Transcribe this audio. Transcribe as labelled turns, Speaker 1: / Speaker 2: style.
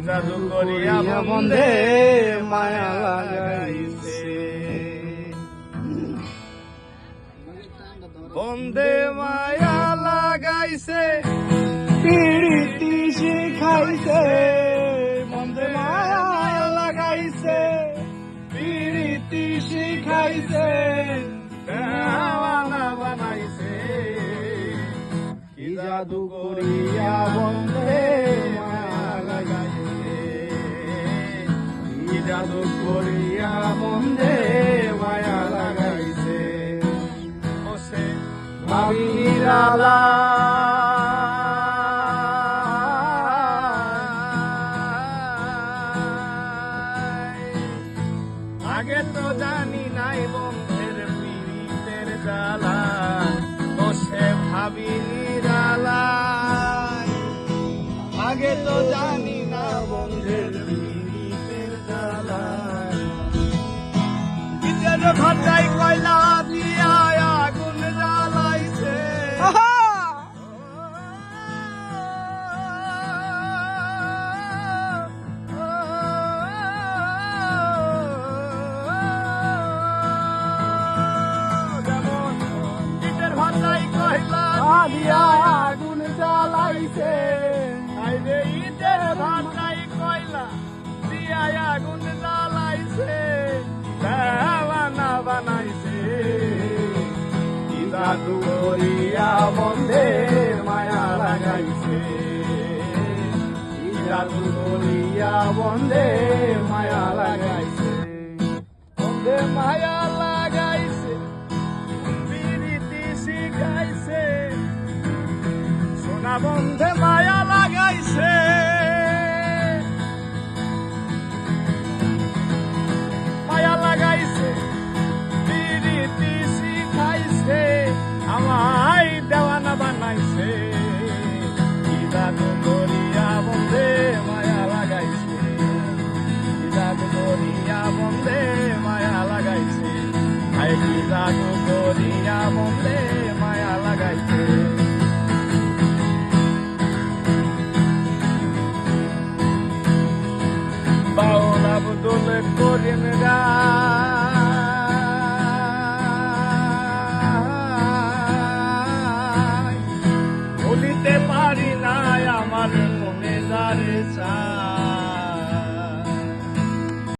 Speaker 1: জাদু করিয়া বন্ধে মায়া লাগাইছে, বন্ধে মায়া লাগাইছে,
Speaker 2: প্রীতি শিখাইছে, বন্ধে মায়া লাগাইছে, প্রীতি শিখাইছে,
Speaker 1: দেওয়ানা বানাইছে, কি জাদু করিয়া বন্ধে মায়া লাগাইছে, কি জাদু করিয়া বন্ধে মায়া লাগাইছে, ওসে ভাবি নিরালা আগে তো জানি নাই বন্ধের পীড়িতের জ্বালা, বসে ভাবি নিরালায়, আগে তো জানি না বন্ধের পীড়িতের জ্বালা, নিজের ভাটাই কয়লা দিয়া আগুন জ্বালাইছে,
Speaker 2: আগুন জ্বালাইছে,
Speaker 1: আইরে ইটের ভাটাই কয়লা দিয়া আগুন জ্বালাইছে, দেওয়ানা বানাইছে, কি জাদু করিয়া বন্ধে মায়া লাগাইছে, কি জাদু করিয়া বন্ধে মায়া লাগাইছে, বন্ধে মায়া লাগাইছে, প্রীতি শিখাইছে, সোনা বন্ধে মায়া লাগাইছে, মায়া লাগাইছে, প্রীতি শিখাইছে, আমায় দেওয়ানা বানাইছে, কি জাদু করিয়া বন্ধে মায়া লাগাইছে, কি জাদু করিয়া বন্ধে মায়া লাগাইছে, আই কি জাদু করিয়া বন্ধে মায়া লাগাইছে। বাউল আব্দুল করিম গান